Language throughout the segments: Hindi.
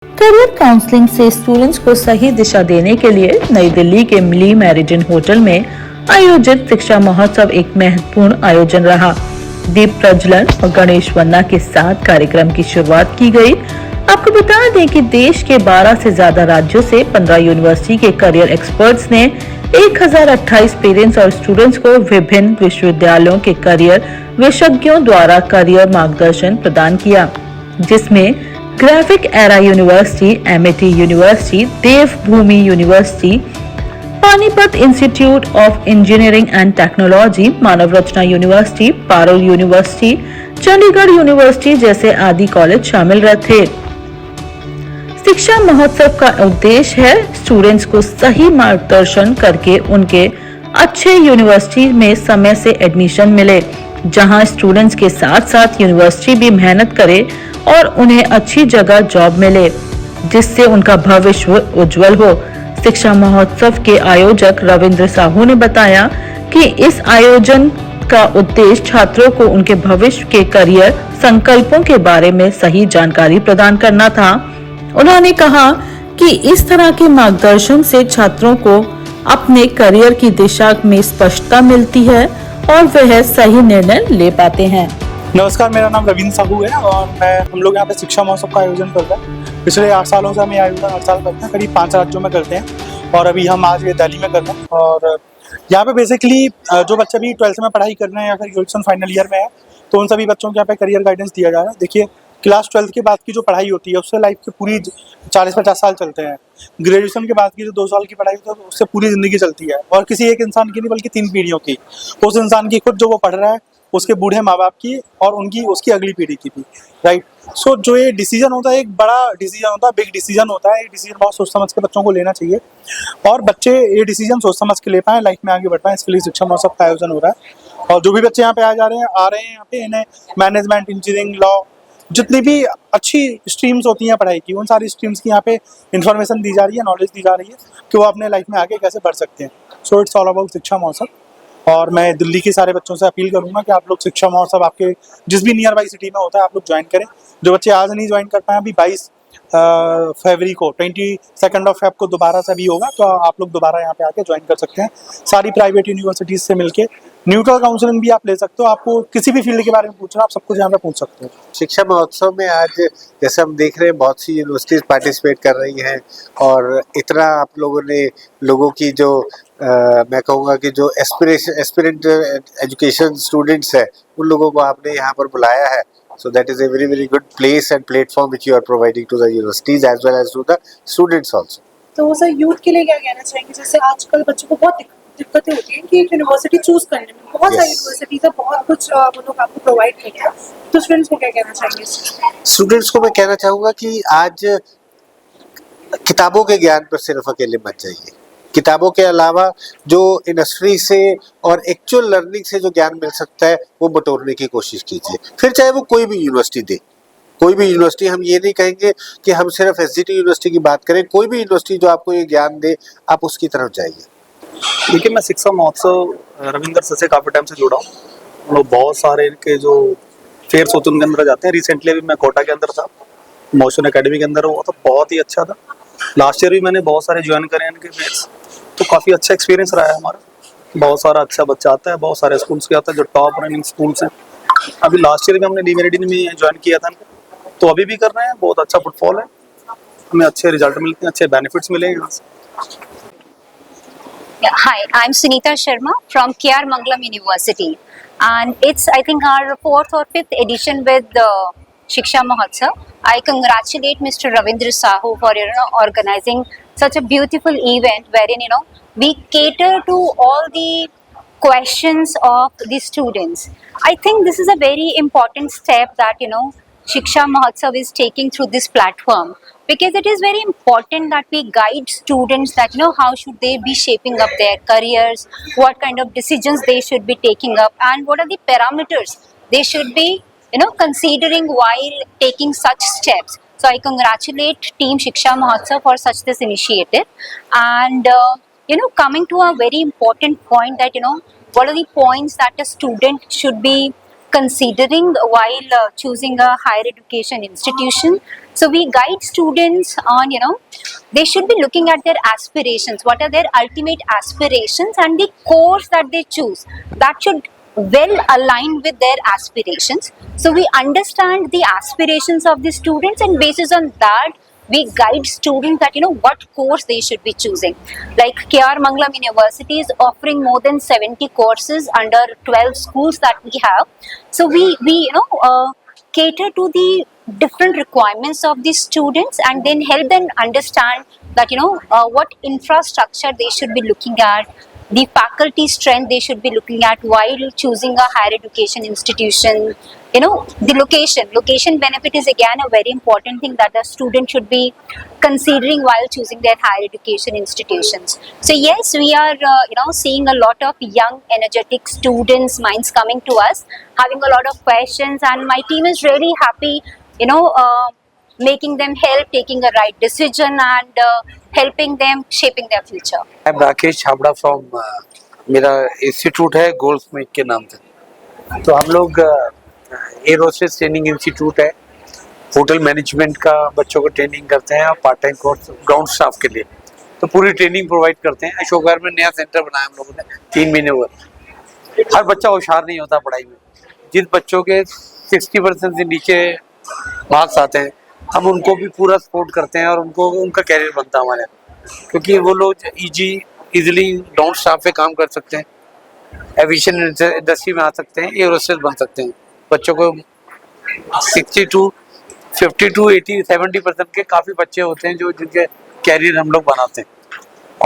करियर काउंसलिंग से स्टूडेंट्स को सही दिशा देने के लिए नई दिल्ली के मिली मेरिडियन होटल में आयोजित शिक्षा महोत्सव एक महत्वपूर्ण आयोजन रहा। दीप प्रज्वलन और गणेश वंदना के साथ कार्यक्रम की शुरुआत की गई। आपको बता दें कि देश के 12 से ज्यादा राज्यों से 15 यूनिवर्सिटी के करियर एक्सपर्ट्स ने 1028 पेरेंट्स और स्टूडेंट्स को विभिन्न विश्वविद्यालयों के करियर विशेषज्ञों द्वारा करियर मार्गदर्शन प्रदान किया, जिसमें Graphic Era University, MIT University, Devbhoomi University, Panipat Institute of Engineering and Technology, Manav Rachna University, Parul University, Chandigarh University जैसे आदि कॉलेज शामिल रहे थे। शिक्षा महोत्सव का उद्देश्य है स्टूडेंट्स को सही मार्गदर्शन करके उनके अच्छे यूनिवर्सिटी में समय से एडमिशन मिले, जहां स्टूडेंट्स के साथ साथ यूनिवर्सिटी भी मेहनत करे और उन्हें अच्छी जगह जॉब मिले, जिससे उनका भविष्य उज्जवल हो। शिक्षा महोत्सव के आयोजक रविंद्र साहू ने बताया कि इस आयोजन का उद्देश्य छात्रों को उनके भविष्य के करियर संकल्पों के बारे में सही जानकारी प्रदान करना था। उन्होंने कहा कि इस तरह के मार्गदर्शन से छात्रों को अपने करियर की दिशा में स्पष्टता मिलती है और वह सही निर्णय ले पाते हैं। नमस्कार, मेरा नाम रविंद्र साहू है और हम लोग यहाँ पे शिक्षा महोत्सव का आयोजन करते हैं। पिछले 8 सालों से हम ये आयोजन हर साल करते हैं, करीब 5 राज्यों में करते हैं और अभी हम आज ये दिल्ली में कर रहे हैं। और यहाँ पे बेसिकली जो बच्चे भी 12th में पढ़ाई कर रहे हैं या फिर ग्रेजुएशन फाइनल ईयर में है, तो उन सभी बच्चों को यहाँ पे करियर गाइडेंस दिया जा रहा है। देखिए, क्लास 12th के बाद की जो पढ़ाई होती है उससे लाइफ के पूरी 40-50 साल चलते हैं। ग्रेजुएशन के बाद की जो 2 साल की पढ़ाई होती है उससे पूरी ज़िंदगी चलती है, और किसी एक इंसान की नहीं बल्कि 3 पीढ़ियों की। उस इंसान की खुद जो वो पढ़ रहा है, उसके बूढ़े माँ बाप की और उसकी अगली पीढ़ी की भी, राइट। सो जो ये डिसीजन होता है, एक बड़ा डिसीजन होता है, बिग डिसीजन होता है। ये डिसीजन बहुत सोच समझ के बच्चों को लेना चाहिए और बच्चे ये डिसीजन सोच समझ के ले पाएँ, लाइफ में आगे बढ़ पाएँ। इसके लिए शिक्षा महोत्सव का आयोजन हो रहा है। और जो भी बच्चे यहाँ पे आ रहे हैं यहाँ पे, इन्हें मैनेजमेंट, इंजीनियरिंग, लॉ, जितनी भी अच्छी स्ट्रीम्स होती हैं पढ़ाई की, उन सारी स्ट्रीम्स की यहाँ पे इन्फॉर्मेशन दी जा रही है, नॉलेज दी जा रही है कि वो अपने लाइफ में आगे कैसे बढ़ सकते हैं। सो इट्स ऑल अबाउट शिक्षा महोत्सव। और मैं दिल्ली के सारे बच्चों से अपील करूंगा कि आप लोग शिक्षा महोत्सव आपके जिस भी नियर बाई सिटी में होता है, आप लोग ज्वाइन करें। जो बच्चे आज नहीं ज्वाइन कर पाए, अभी 22 फरवरी को, 22 फेब को दोबारा से भी होगा, तो आप लोग दोबारा यहाँ पे आके ज्वाइन कर सकते हैं। सारी प्राइवेट यूनिवर्सिटीज से मिलके न्यूट्रल काउंसलिंग भी आप ले सकते हो। आपको किसी भी फील्ड के बारे में पूछना, आप सब कुछ यहाँ पे पूछ सकते हो। शिक्षा महोत्सव में आज जैसे हम देख रहे हैं बहुत सी यूनिवर्सिटीज पार्टिसिपेट कर रही हैं और इतना आप लोगों ने लोगों की जो मैं कहूँगा कि जो एस्पिरेंट एजुकेशन स्टूडेंट्स है, उन लोगों को आपने यहाँ पर बुलाया है। So that is a very very good place and platform which you are providing to the universities as well as to the students also. तो सर यूथ के लिए क्या कहना चाहेंगे? जैसे आजकल बच्चों को बहुत दिक्कतें होती हैं कि एक यूनिवर्सिटी चूज करने में, बहुत सारी यूनिवर्सिटीज है, बहुत कुछ वो लोग आपको प्रोवाइड करते हैं, तो स्टूडेंट्स को क्या कहना चाहेंगे? स्टूडेंट्स को मैं कहना चाहूँगा कि आज किताबों के ज्ञान पर सिर्फ अकेले मत जाइए। किताबों के अलावा जो इंडस्ट्री से और एक्चुअल लर्निंग से जो ज्ञान मिल सकता है, वो बटोरने की कोशिश कीजिए। फिर चाहे वो कोई भी यूनिवर्सिटी दे, कोई भी यूनिवर्सिटी, हम ये नहीं कहेंगे कि हम सिर्फ एसजीटी यूनिवर्सिटी की बात करें, कोई भी यूनिवर्सिटी जो आपको ये ज्ञान दे, आप उसकी तरफ जाइए। देखिए, मैं शिक्षा महोत्सव रविंद्र सर से काफ़ी टाइम से जुड़ा हूँ। लोग बहुत सारे इनके जो फेयर्स होते हैं उनके अंदर जाते हैं। रिसेंटली भी मैं कोटा के अंदर था, मोशन एकेडमी के अंदर हुआ था, बहुत ही अच्छा था। लास्ट ईयर भी मैंने बहुत सारे ज्वाइन करे हैं इनके फेयर्स, तो काफ़ी अच्छा एक्सपीरियंस रहा है हमारा। बहुत सारा अच्छा बच्चा आता है, बहुत सारे स्कूल्स के आता है जो टॉप रनिंग स्कूल्स हैं। अभी लास्ट ईयर भी हमने डी मेरिडियन में ज्वाइन किया था, तो अभी भी कर रहे हैं। बहुत अच्छा फुटफॉल है, हमें अच्छे रिजल्ट मिलते हैं, अच्छे बेनिफिट्स मिलेंगे यहाँ से। Hi, I'm Sunita Sharma from KR Mangalam University, and it's I think our 4th or 5th edition with the Shiksha Mahotsav. I congratulate Mr. Ravindra Sahu for organizing such a beautiful event wherein we cater to all the questions of the students. I think this is a very important step that Shiksha Mahotsav is taking through this platform, because it is very important that we guide students that how should they be shaping up their careers, what kind of decisions they should be taking up, and what are the parameters they should be considering while taking such steps. So I congratulate Team Shiksha Mahotsav for such this initiative. And coming to a very important point that what are the points that a student should be considering while choosing a higher education institution. So we guide students on, they should be looking at their aspirations. What are their ultimate aspirations, and the course that they choose that should well aligned with their aspirations. So we understand the aspirations of the students, and basis on that we guide students that what course they should be choosing. Like KR Mangalam University is offering more than 70 courses under 12 schools that we have. So we cater to the different requirements of the students, and then help them understand that what infrastructure they should be looking at, the faculty strength they should be looking at while choosing a higher education institution. The location benefit is again a very important thing that the student should be considering while choosing their higher education institutions. So yes, we are seeing a lot of young energetic students minds coming to us, having a lot of questions, and my team is really happy making them help taking a right decision, and helping them shaping their future. I'm Rakesh Chhabra from मेरा इंस्टीट्यूट है गोल्डस्मिथ के नाम से। तो हम लोग एरोस्पेस ट्रेनिंग इंस्टीट्यूट है, होटल मैनेजमेंट का बच्चों को ट्रेनिंग करते हैं और part time course ground staff के लिए तो पूरी ट्रेनिंग प्रोवाइड करते हैं। अशोक विहार में नया सेंटर बनाया हम लोगों ने 3 महीने हुए। हर बच्चा होशियार नहीं होता पढ़ाई में, जिस बच्चों के 60% से नीचे मार्क्स आते हैं हम उनको भी पूरा सपोर्ट करते हैं और उनको उनका कैरियर बनता है हमारे, क्योंकि वो लोग इजीली ग्राउंड स्टाफ पे काम कर सकते हैं, एविएशन इंडस्ट्री में आ सकते हैं, एरोस्पेस बन सकते हैं। बच्चों को 52, 80, 70% के काफ़ी बच्चे होते हैं जो जिनके कैरियर हम लोग बनाते हैं।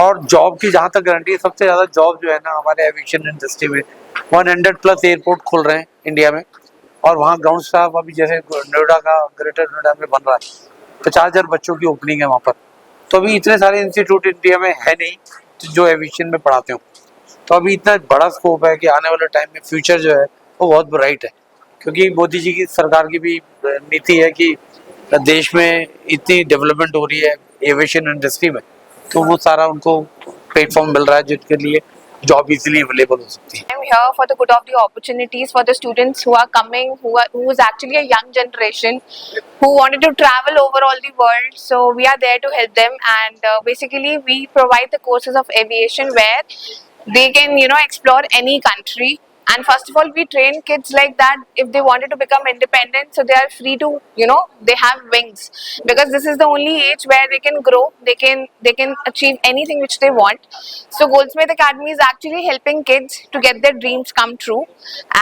और जॉब की जहाँ तक गारंटी है, सबसे ज़्यादा जॉब जो है ना हमारे एविएशन इंडस्ट्री में 100+ एयरपोर्ट खुल रहे हैं इंडिया में, और वहाँ ग्राउंड स्टाफ अभी जैसे नोएडा का ग्रेटर नोएडा में बन रहा है, 50,000 बच्चों की ओपनिंग है वहाँ पर। तो अभी इतने सारे इंस्टीट्यूट इंडिया में है नहीं जो एविएशन में पढ़ाते हो, तो अभी इतना बड़ा स्कोप है कि आने वाले टाइम में फ्यूचर जो है वो बहुत ब्राइट है, क्योंकि मोदी जी की सरकार की भी नीति है कि देश में इतनी डेवलपमेंट हो रही है एविएशन इंडस्ट्री में, तो वो सारा उनको प्लेटफॉर्म मिल रहा है जिनके लिए जॉब इजीली अवेलेबल हो सकती है। I'm here for the good of the opportunities for the students who are coming, who is actually a young generation who wanted to travel over all the world. So we are there to help them, and basically we provide the courses of aviation where they can explore any country. And first of all, we train kids like that if they wanted to become independent, so they are free to they have wings, because this is the only age where they can grow, they can achieve anything which they want. So Goldsmith Academy is actually helping kids to get their dreams come true,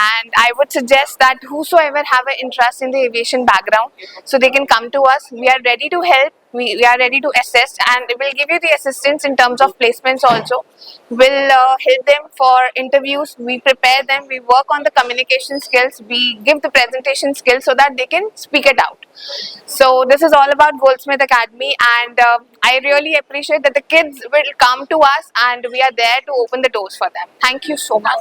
and I would suggest that whosoever have an interest in the aviation background, so they can come to us. We are ready to help, we are ready to assist, and we'll give you the assistance in terms of placements also. We'll help them for interviews, we prepare them, we work on the communication skills, we give the presentation skills so that they can speak it out. So this is all about Goldsmith Academy, and I really appreciate that the kids will come to us and we are there to open the doors for them. Thank you so much.